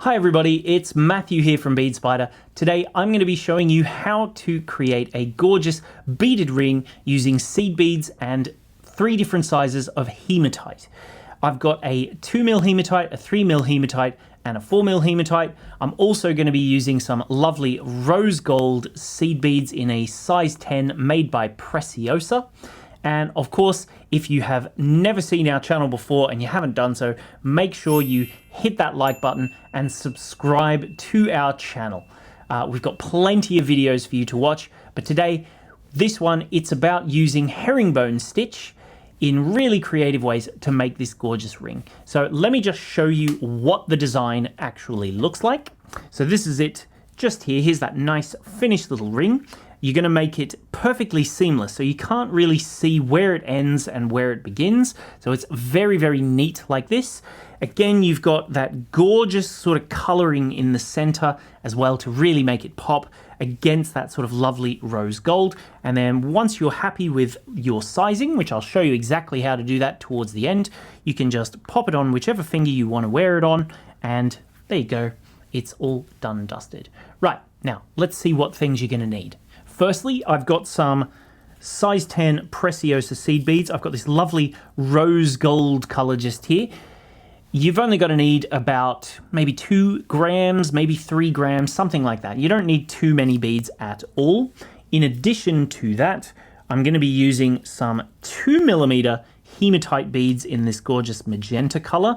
Hi everybody, it's Matthew here from Bead Spider. Today I'm going to be showing you how to create a gorgeous beaded ring using seed beads and 3 different sizes of hematite. I've got a 2mm hematite, a 3mm hematite, and a 4mm hematite. I'm also going to be using some lovely rose gold seed beads in a size 10 made by Preciosa. And of course, if you have never seen our channel before and you haven't done so, make sure you hit that like button and subscribe to our channel. We've got plenty of videos for you to watch, but today, this one, it's about using herringbone stitch in really creative ways to make this gorgeous ring. So let me just show you what the design actually looks like. So this is it just here. Here's that nice finished little ring. You're going to make it perfectly seamless, so you can't really see where it ends and where it begins. So it's very, very neat like this. Again, you've got that gorgeous sort of coloring in the center as well to really make it pop against that sort of lovely rose gold. And then once you're happy with your sizing, which I'll show you exactly how to do that towards the end, you can just pop it on whichever finger you want to wear it on, and there you go. It's all done and dusted. Right, now let's see what things you're going to need. Firstly, I've got some size 10 Preciosa seed beads. I've got this lovely rose gold color just here. You've only got to need about maybe 2 grams, maybe 3 grams, something like that. You don't need too many beads at all. In addition to that, I'm going to be using some 2mm hematite beads in this gorgeous magenta color.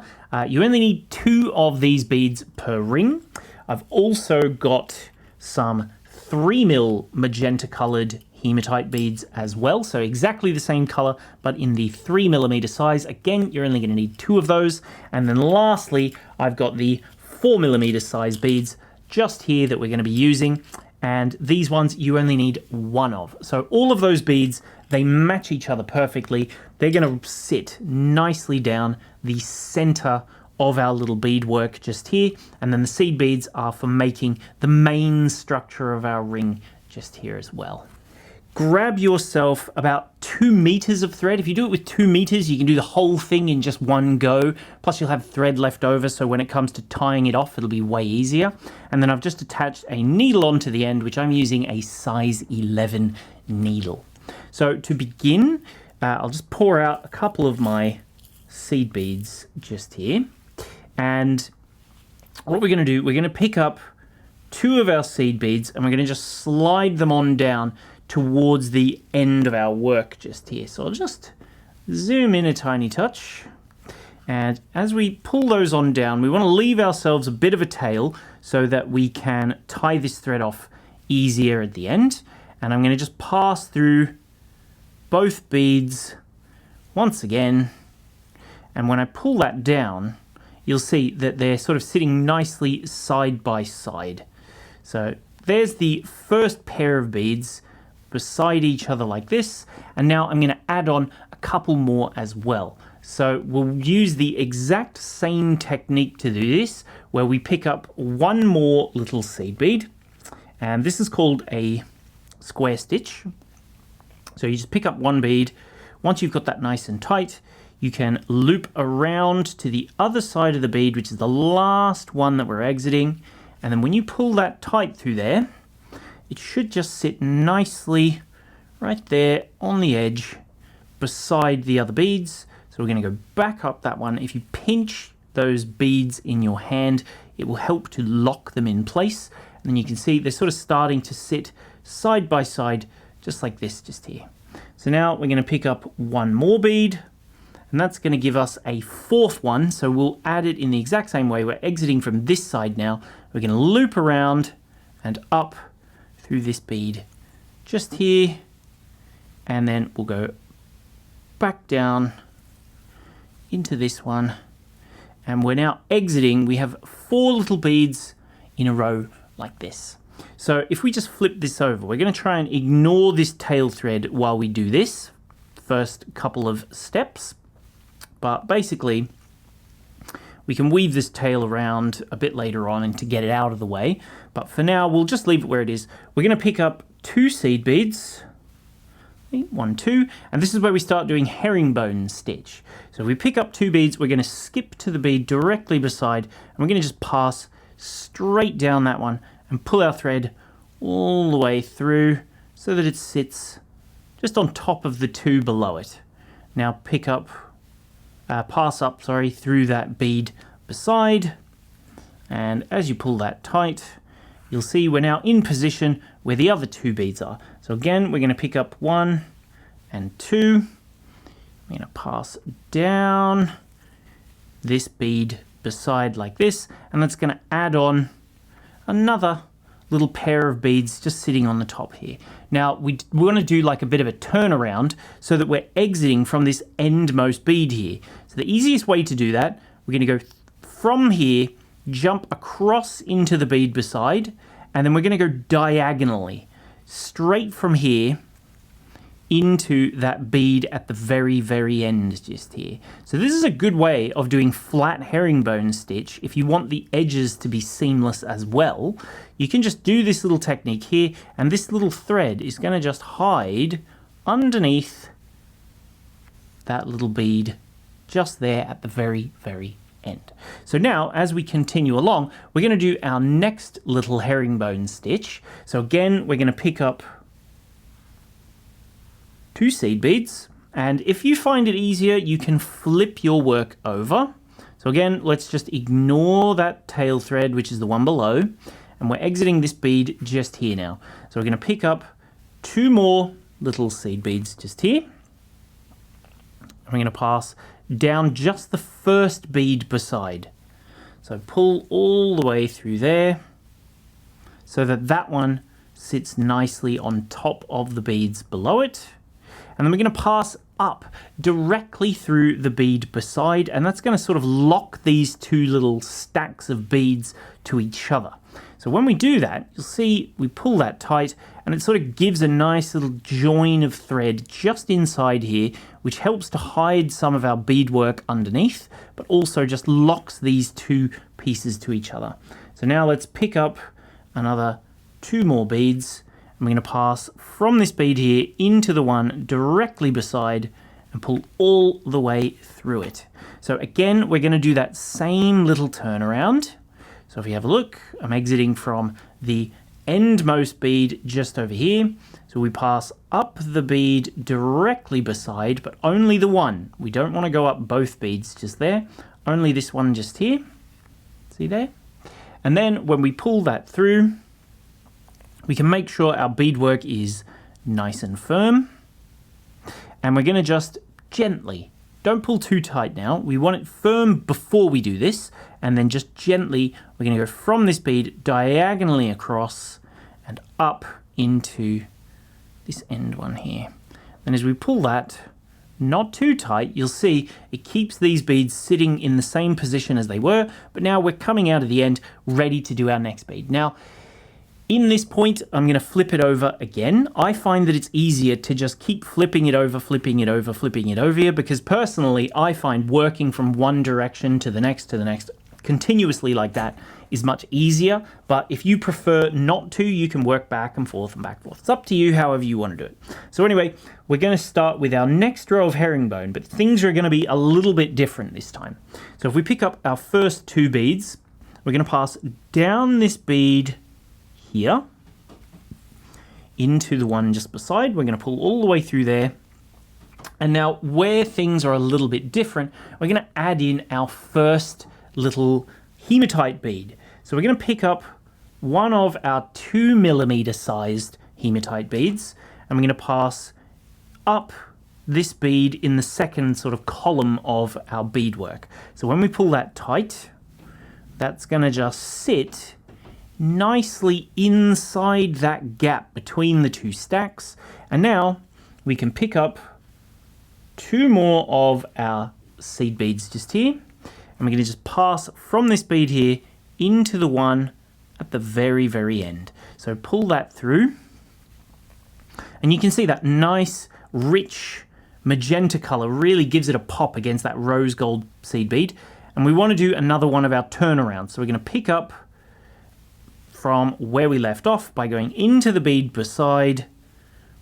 You only need 2 of these beads per ring. I've also got some 3mm magenta colored hematite beads as well, so exactly the same color but in the 3mm size. Again, you're only going to need 2 of those. And then lastly, I've got the 4mm size beads just here that we're going to be using, and these ones you only need 1 of. So all of those beads, they match each other perfectly. They're going to sit nicely down the center of our little beadwork just here, and then the seed beads are for making the main structure of our ring just here as well. Grab yourself about 2 meters of thread. If you do it with 2 meters, you can do the whole thing in just one go. Plus you'll have thread left over, so when it comes to tying it off, it'll be way easier. And then I've just attached a needle onto the end, which I'm using a size 11 needle. So to begin, I'll just pour out a couple of my seed beads just here. And what we're going to do, we're going to pick up 2 of our seed beads and we're going to just slide them on down towards the end of our work just here. So I'll just zoom in a tiny touch. And as we pull those on down, we want to leave ourselves a bit of a tail so that we can tie this thread off easier at the end. And I'm going to just pass through both beads once again. And when I pull that down, you'll see that they're sort of sitting nicely side by side. So there's the first pair of beads beside each other like this. And now I'm going to add on a couple more as well. So we'll use the exact same technique to do this, where we pick up 1 more little seed bead. And this is called a square stitch. So you just pick up 1 bead. Once you've got that nice and tight, you can loop around to the other side of the bead, which is the last one that we're exiting. And then when you pull that tight through there, it should just sit nicely right there on the edge beside the other beads. So we're going to go back up that one. If you pinch those beads in your hand, it will help to lock them in place. And then you can see they're sort of starting to sit side by side, just like this, just here. So now we're going to pick up 1 more bead. And that's going to give us a 4th one. So we'll add it in the exact same way. We're exiting from this side now. We're going to loop around and up through this bead just here. And then we'll go back down into this one. And we're now exiting. We have 4 little beads in a row like this. So if we just flip this over, we're going to try and ignore this tail thread while we do this first couple of steps. But basically, we can weave this tail around a bit later on and to get it out of the way. But for now, we'll just leave it where it is. We're going to pick up 2 seed beads. 1, 2. And this is where we start doing herringbone stitch. So we pick up 2 beads. We're going to skip to the bead directly beside. And we're going to just pass straight down that one and pull our thread all the way through so that it sits just on top of the two below it. Now pass up through that bead beside, and as you pull that tight, you'll see we're now in position where the other two beads are. So again, we're going to pick up 1 and 2. I'm going to pass down this bead beside like this, and that's going to add on another little pair of beads just sitting on the top here. Now we want to do like a bit of a turnaround so that we're exiting from this endmost bead here. So the easiest way to do that, we're going to go from here, jump across into the bead beside, and then we're going to go diagonally straight from here into that bead at the very, very end just here. So this is a good way of doing flat herringbone stitch. If you want the edges to be seamless as well, you can just do this little technique here, and this little thread is going to just hide underneath that little bead just there at the very, very end. So now as we continue along, we're going to do our next little herringbone stitch. So again, we're going to pick up 2 seed beads, and if you find it easier, you can flip your work over. So again, let's just ignore that tail thread, which is the one below, and we're exiting this bead just here now. So we're going to pick up 2 more little seed beads just here. I'm going to pass down just the first bead beside. So pull all the way through there so that that one sits nicely on top of the beads below it. And then we're going to pass up directly through the bead beside, and that's going to sort of lock these 2 little stacks of beads to each other. So when we do that, you'll see we pull that tight, and it sort of gives a nice little join of thread just inside here, which helps to hide some of our beadwork underneath, but also just locks these 2 pieces to each other. So now let's pick up another 2 more beads. I'm going to pass from this bead here into the one directly beside and pull all the way through it. So again, we're going to do that same little turnaround. So if you have a look, I'm exiting from the endmost bead just over here. So we pass up the bead directly beside, but only the one. We don't want to go up both beads just there, only this one just here. See there? And then when we pull that through, we can make sure our beadwork is nice and firm. And we're going to just gently, don't pull too tight now. We want it firm before we do this. And then just gently, we're going to go from this bead diagonally across and up into this end one here. And as we pull that, not too tight, you'll see it keeps these beads sitting in the same position as they were. But now we're coming out of the end, ready to do our next bead. Now, in this point, I'm going to flip it over again. I find that it's easier to just keep flipping it over, flipping it over, flipping it over here, because personally, I find working from one direction to the next, continuously like that is much easier. But if you prefer not to, you can work back and forth and back and forth. It's up to you, however you want to do it. So anyway, we're going to start with our next row of herringbone, but things are going to be a little bit different this time. So if we pick up our first 2 beads, we're going to pass down this bead here into the one just beside. We're going to pull all the way through there. And now where things are a little bit different, we're going to add in our first little hematite bead. So we're going to pick up one of our 2mm sized hematite beads, and we're going to pass up this bead in the second sort of column of our beadwork. So when we pull that tight, that's going to just sit nicely inside that gap between the 2 stacks. And now we can pick up 2 more of our seed beads just here, and we're going to just pass from this bead here into the one at the very, very end. So pull that through, and you can see that nice rich magenta color really gives it a pop against that rose gold seed bead. And we want to do another one of our turnarounds. So we're going to pick up from where we left off by going into the bead beside,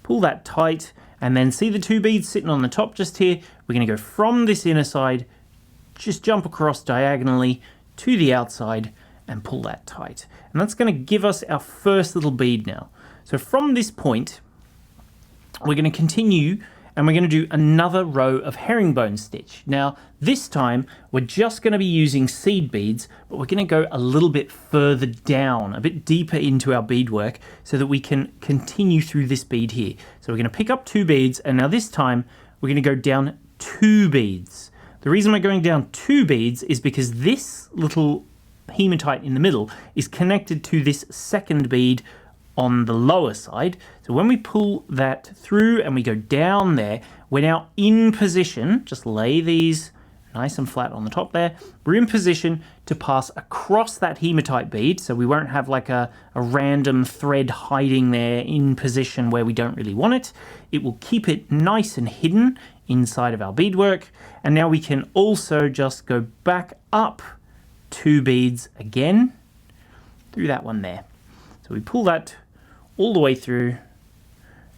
pull that tight, and then see the 2 beads sitting on the top just here. We're going to go from this inner side, just jump across diagonally to the outside, and pull that tight. And that's going to give us our first little bead now. So from this point, we're going to continue and we're going to do another row of herringbone stitch. Now, this time we're just going to be using seed beads, but we're going to go a little bit further down, a bit deeper into our beadwork so that we can continue through this bead here. So we're going to pick up 2 beads, and now this time we're going to go down 2 beads. The reason we're going down 2 beads is because this little hematite in the middle is connected to this second bead on the lower side. So when we pull that through and we go down there, we're now in position. Just lay these nice and flat on the top there. We're in position to pass across that hematite bead, so we won't have like a random thread hiding there in position where we don't really want it. It will keep it nice and hidden inside of our beadwork. And now we can also just go back up 2 beads again through that one there. So we pull that all the way through,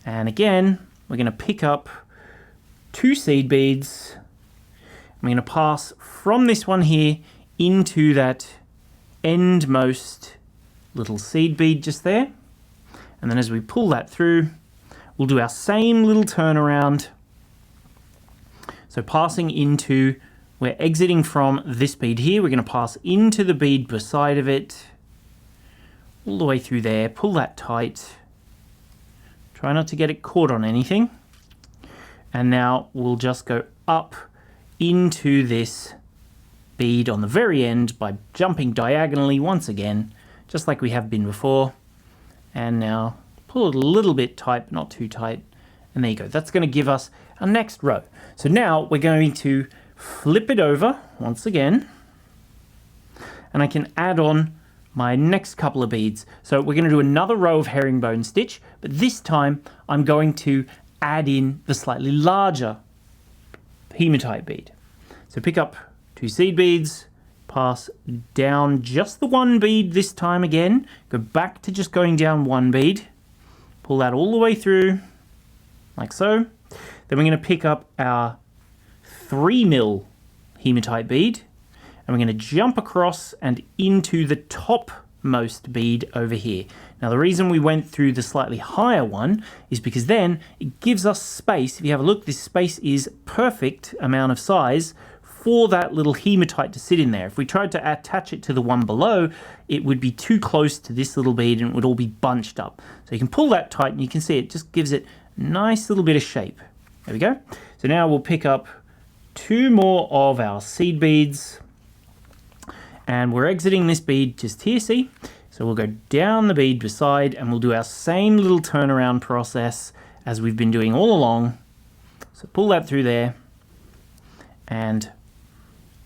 and again we're going to pick up 2 seed beads. I'm going to pass from this one here into that endmost little seed bead just there, and then as we pull that through, we'll do our same little turnaround. So passing into, we're exiting from this bead here, we're going to pass into the bead beside of it, all the way through there, pull that tight, try not to get it caught on anything, and now we'll just go up into this bead on the very end by jumping diagonally once again, just like we have been before, and now pull it a little bit tight, but not too tight, and there you go. That's going to give us our next row. So now we're going to flip it over once again, and I can add on my next couple of beads. So we're going to do another row of herringbone stitch, but this time I'm going to add in the slightly larger hematite bead. So pick up 2 seed beads, pass down just the 1 bead this time again, go back to just going down 1 bead, pull that all the way through like so. Then we're going to pick up our 3 mil hematite bead, and we're going to jump across and into the topmost bead over here. Now the reason we went through the slightly higher one is because then it gives us space. If you have a look, this space is perfect amount of size for that little hematite to sit in there. If we tried to attach it to the one below, it would be too close to this little bead and it would all be bunched up. So you can pull that tight and you can see it just gives it a nice little bit of shape. There we go. So now we'll pick up 2 more of our seed beads, and we're exiting this bead just here, see? So we'll go down the bead beside and we'll do our same little turnaround process as we've been doing all along. So pull that through there and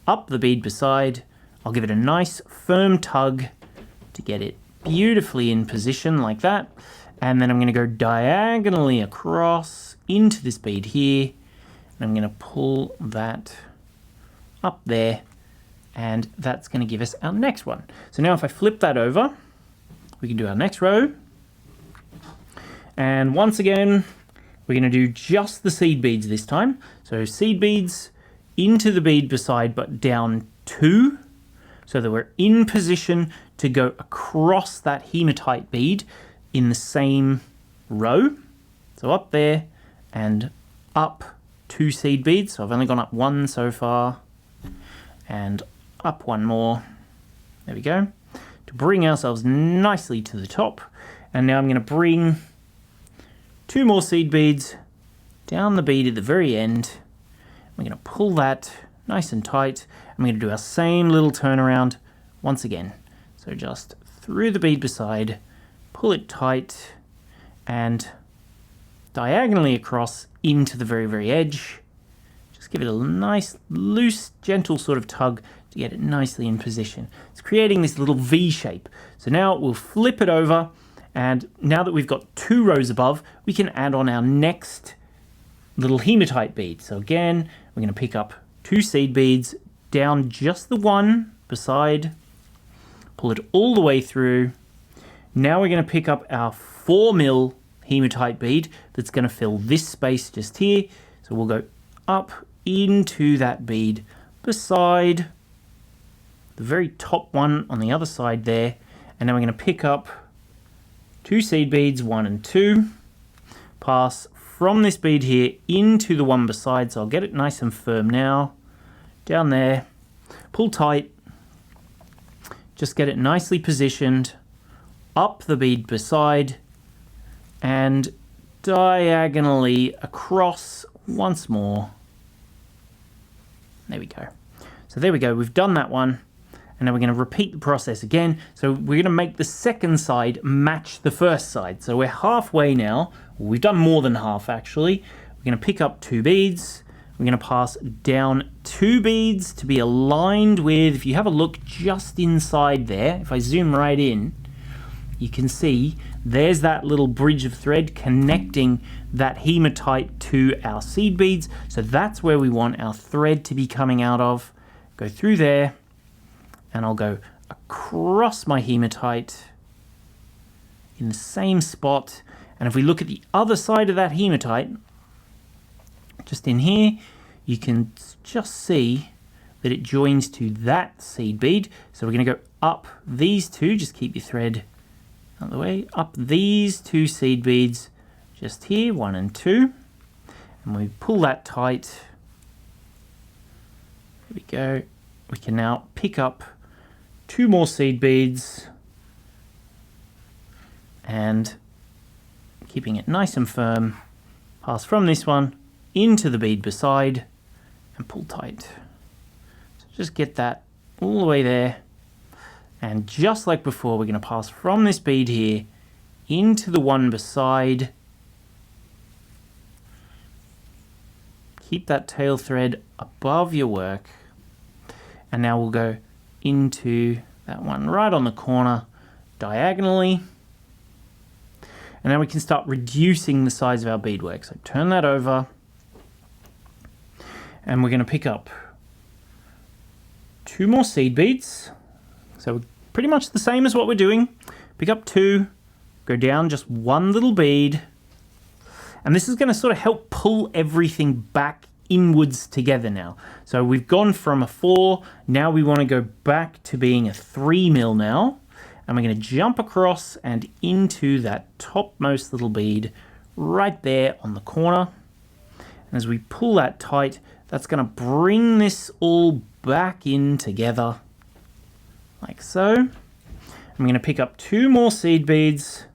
up the bead beside. I'll give it a nice firm tug to get it beautifully in position like that. And then I'm going to go diagonally across into this bead here, and I'm going to pull that up there, and that's going to give us our next one. So now if I flip that over, we can do our next row. And once again, we're going to do just the seed beads this time. So seed beads into the bead beside, but down 2, so that we're in position to go across that hematite bead in the same row. So up there and up 2 seed beads. So I've only gone up 1 so far, and up 1 more. There we go. To bring ourselves nicely to the top. And now I'm going to bring 2 more seed beads down the bead at the very end. We're going to pull that nice and tight. I'm going to do our same little turnaround once again. So just through the bead beside, pull it tight, and diagonally across into the very, very edge. Just give it a nice, loose, gentle sort of tug to get it nicely in position. It's creating this little V shape. So now we'll flip it over, and now that we've got 2 rows above, we can add on our next little hematite bead. So again, we're going to pick up 2 seed beads, down just the 1 beside, pull it all the way through. Now we're going to pick up our 4 mil hematite bead that's going to fill this space just here. So we'll go up into that bead beside, the very top one on the other side there, and then we're going to pick up 2 seed beads, 1 and 2, pass from this bead here into the one beside, so I'll get it nice and firm now, down there, pull tight, just get it nicely positioned, up the bead beside, and diagonally across once more. There we go. So there we go, we've done that one, and now we're going to repeat the process again. So we're going to make the second side match the first side. So we're halfway now. We've done more than half actually. We're going to pick up 2 beads. We're going to pass down 2 beads to be aligned with, if you have a look just inside there, if I zoom right in, you can see there's that little bridge of thread connecting that hematite to our seed beads. So that's where we want our thread to be coming out of. Go through there, and I'll go across my hematite in the same spot. And if we look at the other side of that hematite, just in here, you can just see that it joins to that seed bead. So we're going to go up these 2, just keep your thread out of the way, up these 2 seed beads just here, 1 and 2, and we pull that tight. There we go. We can now pick up 2 more seed beads and, keeping it nice and firm, pass from this one into the bead beside and pull tight. So just get that all the way there, and just like before, we're going to pass from this bead here into the one beside. Keep that tail thread above your work, and now we'll go into that one right on the corner diagonally, and now we can start reducing the size of our beadwork. So turn that over, and we're going to pick up 2 more seed beads. So pretty much the same as what we're doing. Pick up 2, go down just 1 little bead, and this is going to sort of help pull everything back inwards together now. So we've gone from a 4, now we want to go back to being a 3 mil now, and we're going to jump across and into that topmost little bead right there on the corner. And as we pull that tight, that's going to bring this all back in together like so. I'm going to pick up 2 more seed beads,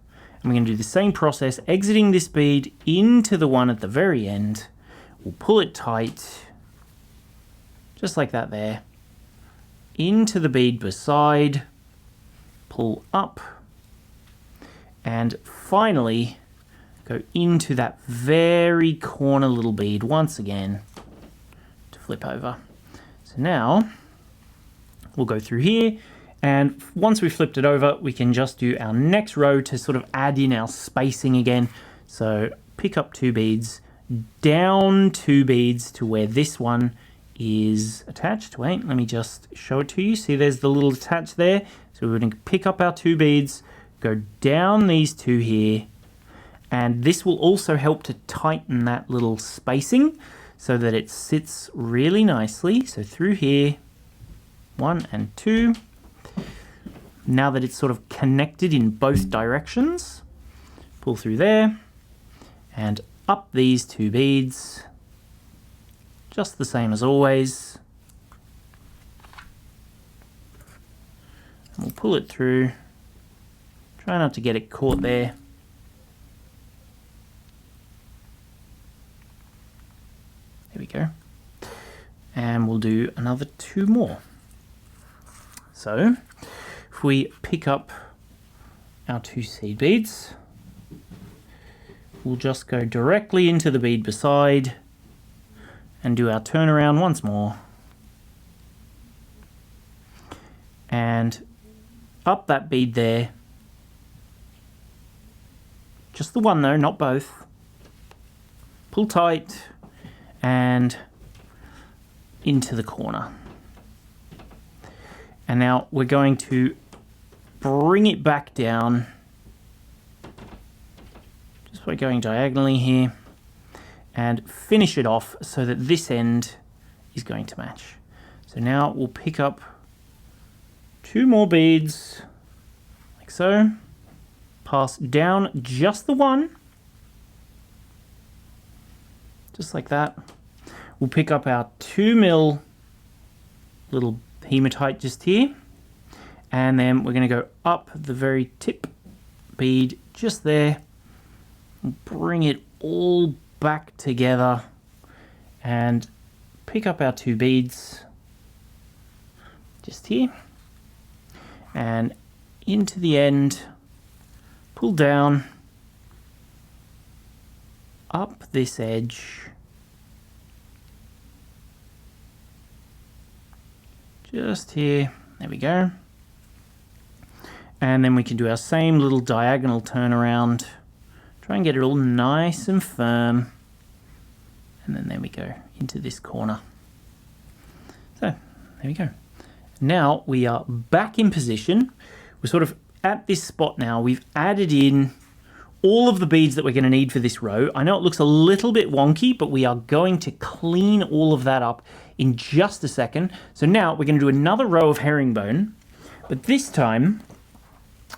and we're going to do the same process, exiting this bead into the one at the very end. We'll pull it tight, just like that there, into the bead beside, pull up, and finally go into that very corner little bead once again to flip over. So now we'll go through here, and once we've flipped it over, we can just do our next row to sort of add in our spacing again. So pick up 2 beads, down 2 beads to where this one is attached. Wait, let me just show it to you. See, there's the little attach there. So we're going to pick up our 2 beads, go down these 2 here, and this will also help to tighten that little spacing so that it sits really nicely. So through here, 1 and 2. Now that it's sort of connected in both directions, pull through there and up these 2 beads, just the same as always. And we'll pull it through. Try not to get it caught there. There we go. And we'll do another 2 more. So if we pick up our 2 seed beads, we'll just go directly into the bead beside and do our turnaround once more. And up that bead there, just the one though, not both. Pull tight and into the corner. And now we're going to bring it back down just by going diagonally here and finish it off so that this end is going to match. So now we'll pick up 2 more beads, like so. Pass down just the one, just like that. We'll pick up our 2 mil little hematite just here, and then we're going to go up the very tip bead just there, and bring it all back together, and pick up our 2 beads just here, and into the end, pull down up this edge, just here. There we go. And then we can do our same little diagonal turnaround. Try and get it all nice and firm. And then there we go, into this corner. So, there we go. Now we are back in position. We're sort of at this spot now. We've added in all of the beads that we're going to need for this row. I know it looks a little bit wonky, but we are going to clean all of that up in just a second. So now we're going to do another row of herringbone, but this time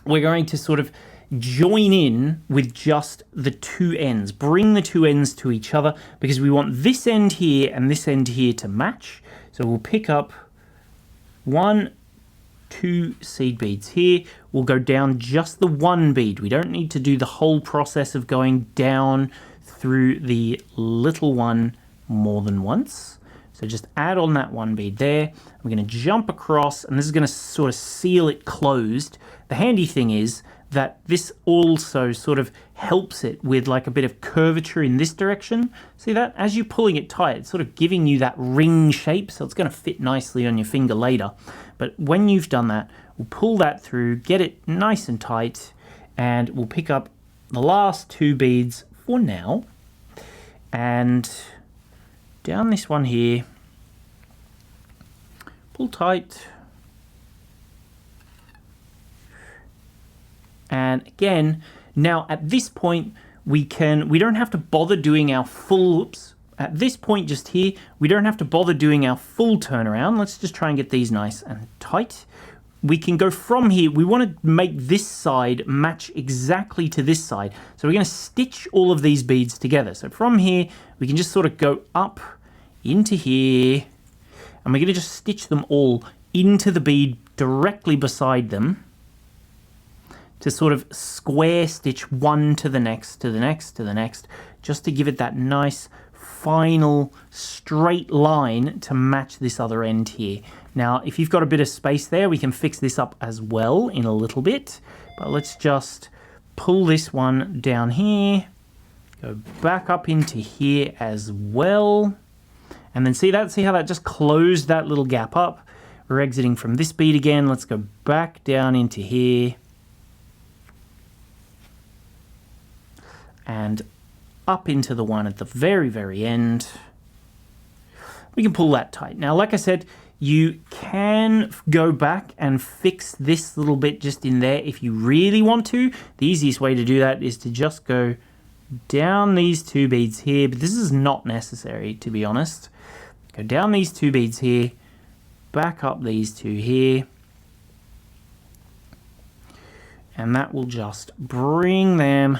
we're going to sort of join in with just the 2 ends. Bring the 2 ends to each other because we want this end here and this end here to match. So we'll pick up 1, 2 seed beads here. We'll go down just the 1 bead. We don't need to do the whole process of going down through the little one more than once. So just add on that 1 bead there. We're going to jump across, and this is going to sort of seal it closed. The handy thing is that this also sort of helps it with like a bit of curvature in this direction. See that? As you're pulling it tight, it's sort of giving you that ring shape, so it's going to fit nicely on your finger later. But when you've done that, we'll pull that through, get it nice and tight, and we'll pick up the last 2 beads for now. And down this one here, pull tight. And again, now at this point, we don't have to bother doing our full, at this point just here, we don't have to bother doing our full turnaround. Let's just try and get these nice and tight. We can go from here. We want to make this side match exactly to this side. So we're going to stitch all of these beads together. So from here, we can just sort of go up into here, and we're going to just stitch them all into the bead directly beside them, to sort of square stitch one to the next, to the next, to the next, just to give it that nice final straight line to match this other end here. Now, if you've got a bit of space there, we can fix this up as well in a little bit, but let's just pull this one down here, go back up into here as well, and then see how that just closed that little gap up. We're exiting from this bead again. Let's go back down into here, and up into the one at the very, very end. We can pull that tight. Now, like I said, you can go back and fix this little bit just in there if you really want to. The easiest way to do that is to just go down these 2 beads here, but this is not necessary, to be honest. Go down these 2 beads here, back up these 2 here, and that will just bring them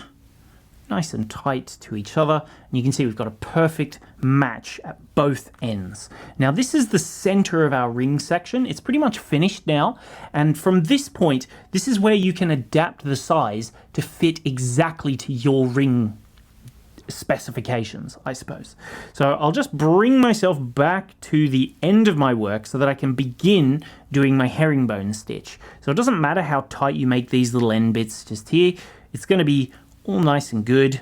nice and tight to each other, and you can see we've got a perfect match at both ends. Now this is the center of our ring section. It's pretty much finished now, and from this point, this is where you can adapt the size to fit exactly to your ring specifications, I suppose. So I'll just bring myself back to the end of my work so that I can begin doing my herringbone stitch. So it doesn't matter how tight you make these little end bits just here, it's going to be all nice and good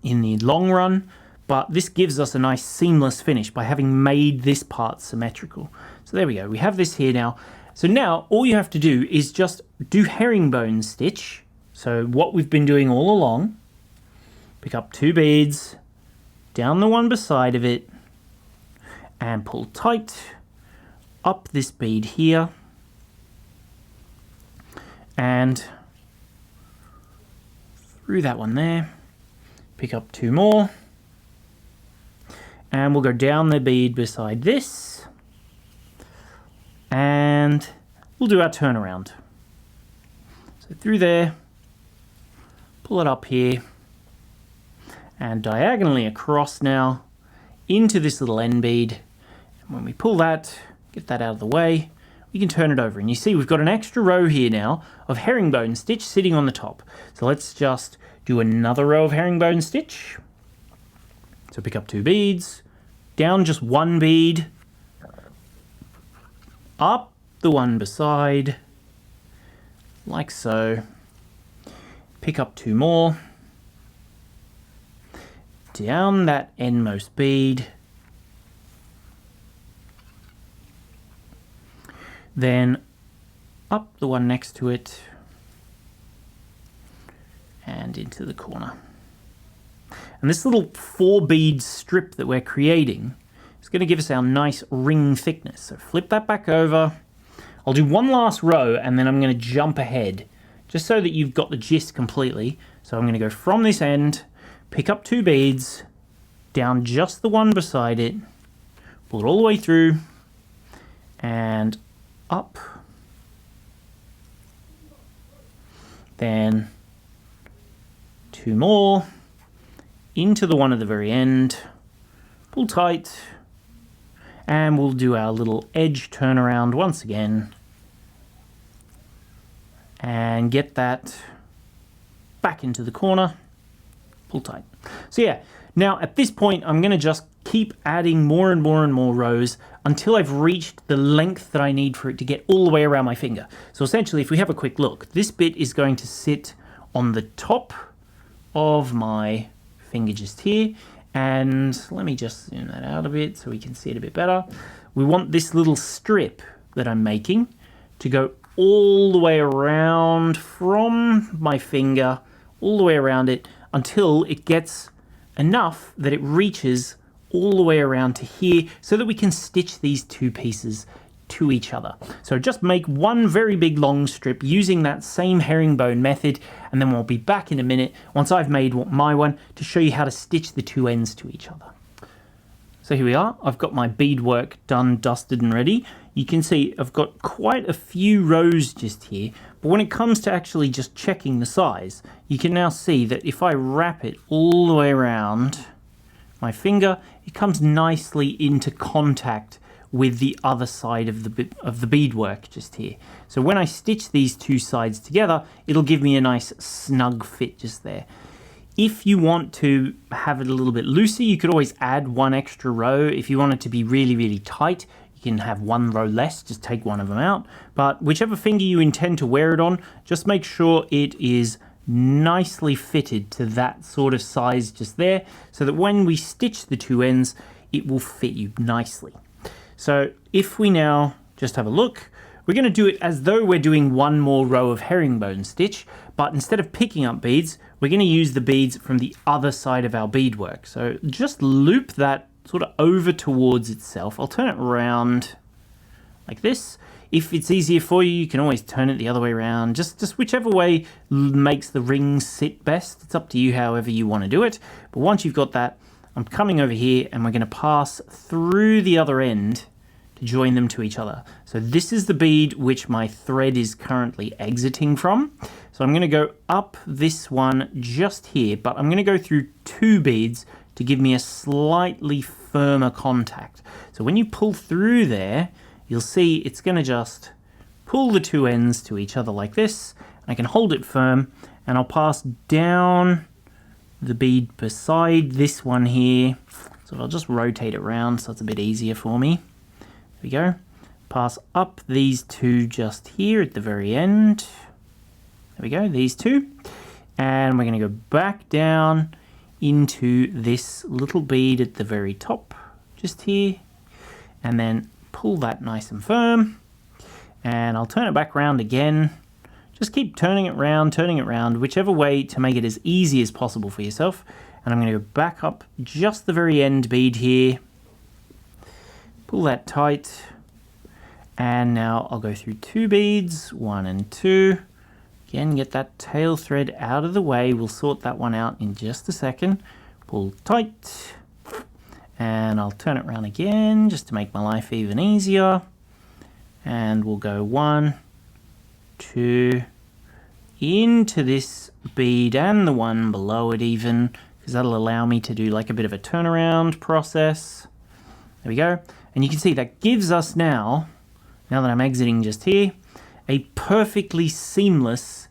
in the long run, but this gives us a nice seamless finish by having made this part symmetrical. So there we go, we have this here now. So now all you have to do is just do herringbone stitch. So what we've been doing all along, pick up 2 beads, down the one beside of it, and pull tight up this bead here, and through that one there, pick up 2 more, and we'll go down the bead beside this, and and we'll do our turnaround. So through there, pull it up here, and diagonally across now into this little end bead. And when we pull that, get that out of the way, we can turn it over. And you see we've got an extra row here now of herringbone stitch sitting on the top. So let's just do another row of herringbone stitch. So pick up 2 beads, down just 1 bead, up the one beside, like so. Pick up 2 more, down that endmost bead, then up the one next to it, and into the corner. And this little 4 bead strip that we're creating is going to give us our nice ring thickness. So flip that back over. I'll do one last row and then I'm going to jump ahead just so that you've got the gist completely. So I'm going to go from this end, pick up 2 beads, down just the one beside it, pull it all the way through, and up, then 2 more, into the one at the very end, pull tight, and we'll do our little edge turnaround once again, and get that back into the corner, pull tight. So yeah, now at this point I'm going to just keep adding more and more and more rows until I've reached the length that I need for it to get all the way around my finger. So essentially, if we have a quick look, this bit is going to sit on the top of my finger just here, and let me just zoom that out a bit so we can see it a bit better. We want this little strip that I'm making to go all the way around from my finger, all the way around it until it gets enough that it reaches all the way around to here so that we can stitch these 2 pieces to each other. So just make one very big long strip using that same herringbone method, and then we'll be back in a minute once I've made my one to show you how to stitch the 2 ends to each other. So here we are. I've got my beadwork done, dusted and ready. You can see I've got quite a few rows just here, but when it comes to actually just checking the size, you can now see that if I wrap it all the way around my finger, it comes nicely into contact with the other side of the beadwork just here. So when I stitch these 2 sides together, it'll give me a nice snug fit just there. If you want to have it a little bit looser, you could always add 1 extra row. If you want it to be really, really tight, you can have 1 row less, just take one of them out. But whichever finger you intend to wear it on, just make sure it is nicely fitted to that sort of size just there, so that when we stitch the 2 ends, it will fit you nicely. So if we now just have a look, we're going to do it as though we're doing 1 more row of herringbone stitch, but instead of picking up beads, we're going to use the beads from the other side of our beadwork. So just loop that sort of over towards itself. I'll turn it around like this. If it's easier for you, you can always turn it the other way around. Just whichever way makes the ring sit best. It's up to you however you want to do it. But once you've got that, I'm coming over here and we're going to pass through the other end to join them to each other. So this is the bead which my thread is currently exiting from. So I'm going to go up this one just here, but I'm going to go through 2 beads to give me a slightly firmer contact. So when you pull through there, you'll see it's going to just pull the 2 ends to each other like this. I can hold it firm and I'll pass down the bead beside this one here. So I'll just rotate it around so it's a bit easier for me. There we go. Pass up these 2 just here at the very end. There we go, these 2. And we're going to go back down into this little bead at the very top, just here. And then pull that nice and firm. And I'll turn it back around again. Just keep turning it round, whichever way to make it as easy as possible for yourself. And I'm going to go back up just the very end bead here. Pull that tight. And now I'll go through 2 beads, 1 and 2. Again, get that tail thread out of the way. We'll sort that one out in just a second. Pull tight. And I'll turn it around again just to make my life even easier. And we'll go 1, 2, into this bead and the one below it even, because that'll allow me to do like a bit of a turnaround process. There we go. And you can see that gives us now that I'm exiting just here, a perfectly seamless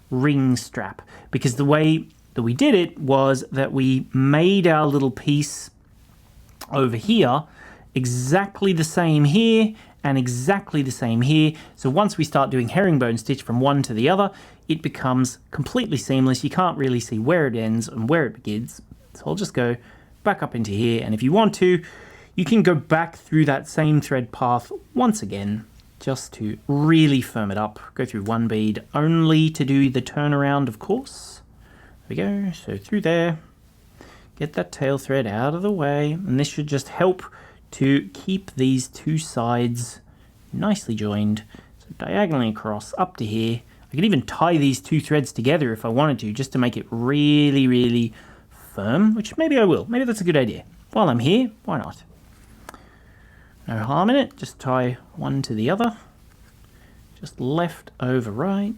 ring strap. Because the way that we did it was that we made our little piece over here exactly the same here and exactly the same here. So once we start doing herringbone stitch from one to the other, it becomes completely seamless. You can't really see where it ends and where it begins. So I'll just go back up into here, and if you want to, you can go back through that same thread path once again, just to really firm it up. Go through one bead only to do the turnaround, of course. There we go, so through there, get that tail thread out of the way, and this should just help to keep these two sides nicely joined. So diagonally across up to here. I could even tie these two threads together if I wanted to, just to make it really, really firm, which maybe I will. Maybe that's a good idea. While I'm here, why not? No harm in it, just tie one to the other. Just left over right.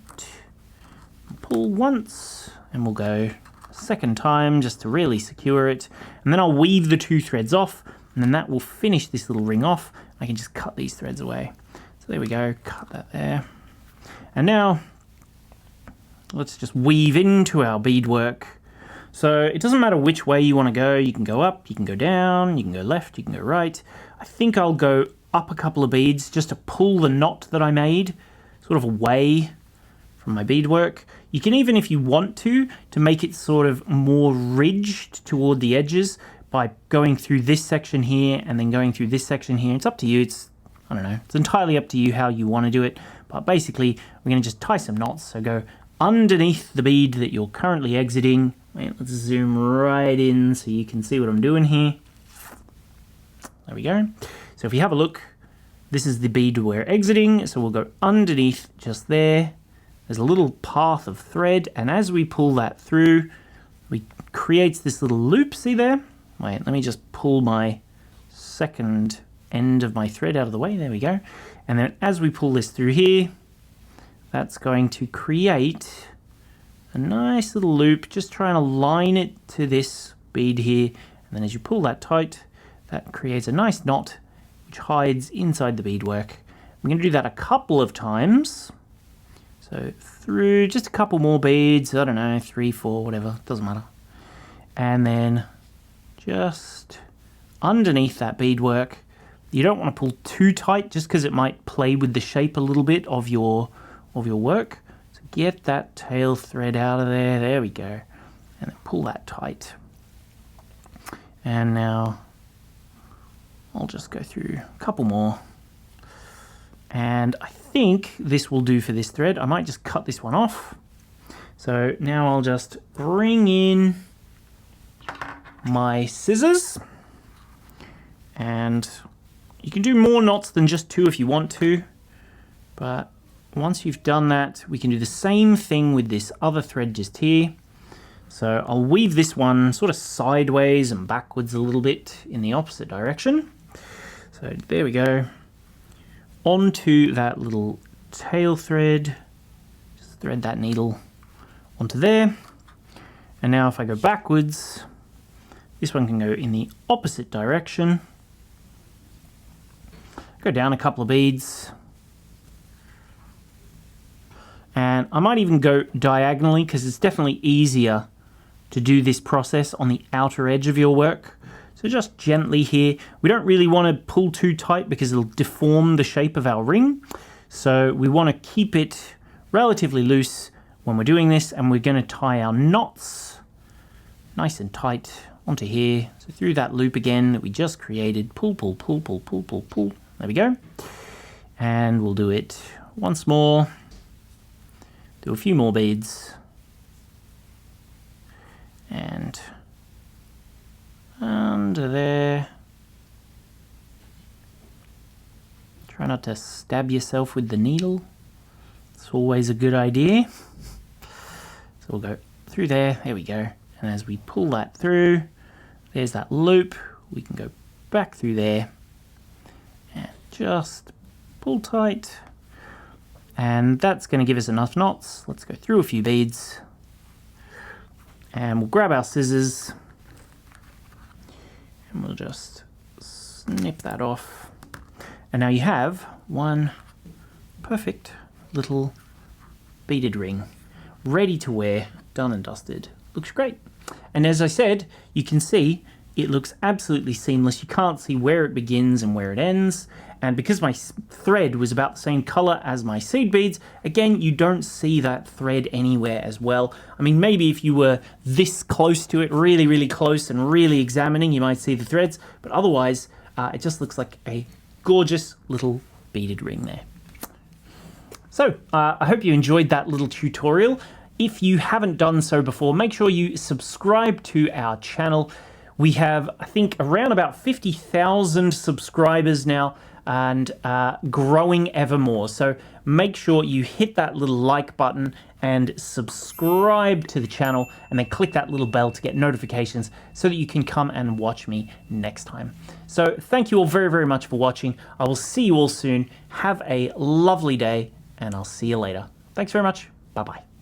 Pull once, and we'll go a second time just to really secure it. And then I'll weave the two threads off, and then that will finish this little ring off. I can just cut these threads away. So there we go, cut that there. And now, let's just weave into our beadwork. So it doesn't matter which way you want to go. You can go up, you can go down, you can go left, you can go right. I think I'll go up a couple of beads just to pull the knot that I made sort of away from my beadwork. You can even, if you want to make it sort of more ridged toward the edges by going through this section here and then going through this section here. It's up to you. I don't know. It's entirely up to you how you want to do it. But basically, we're going to just tie some knots. So go underneath the bead that you're currently exiting. Wait, let's zoom right in so you can see what I'm doing here. There we go. So if you have a look, this is the bead we're exiting. So we'll go underneath just there. There's a little path of thread. And as we pull that through, we creates this little loop. See there? Wait, let me just pull my second end of my thread out of the way. There we go. And then as we pull this through here, that's going to create a nice little loop, just trying to line it to this bead here. And then as you pull that tight, that creates a nice knot which hides inside the beadwork. We're going to do that a couple of times. So through just a couple more beads, I don't know, 3, 4, whatever, doesn't matter. And then just underneath that beadwork. You don't want to pull too tight just because it might play with the shape a little bit of your work. So get that tail thread out of there. There we go. And then pull that tight. And now I'll just go through a couple more. And I think this will do for this thread. I might just cut this one off. So now I'll just bring in my scissors. And you can do more knots than just 2 if you want to. But once you've done that, we can do the same thing with this other thread just here. So I'll weave this one sort of sideways and backwards a little bit in the opposite direction. So there we go. Onto that little tail thread. Just thread that needle onto there. And now if I go backwards, this one can go in the opposite direction. Go down a couple of beads. And I might even go diagonally because it's definitely easier to do this process on the outer edge of your work. So just gently here. We don't really want to pull too tight because it'll deform the shape of our ring. So we want to keep it relatively loose when we're doing this, and we're going to tie our knots nice and tight onto here. So through that loop again that we just created, pull, pull, pull, pull, pull, pull, pull. There we go. And we'll do it once more. Do a few more beads. And under there. Try not to stab yourself with the needle. It's always a good idea. So we'll go through there. There we go. And as we pull that through, there's that loop. We can go back through there and just pull tight, and that's going to give us enough knots. Let's go through a few beads, and we'll grab our scissors, and we'll just snip that off. And now you have one perfect little beaded ring, ready to wear, done and dusted. Looks great. And as I said, you can see it looks absolutely seamless. You can't see where it begins and where it ends. And because my thread was about the same color as my seed beads, again, you don't see that thread anywhere as well. I mean, maybe if you were this close to it, really, really close and really examining, you might see the threads, but otherwise, it just looks like a gorgeous little beaded ring there. So I hope you enjoyed that little tutorial. If you haven't done so before, make sure you subscribe to our channel. We have, I think, around about 50,000 subscribers now, and growing ever more. So make sure you hit that little like button and subscribe to the channel, and then click that little bell to get notifications so that you can come and watch me next time. So thank you all very, very much for watching. I will see you all soon. Have a lovely day, and I'll see you later. Thanks very much. Bye-bye.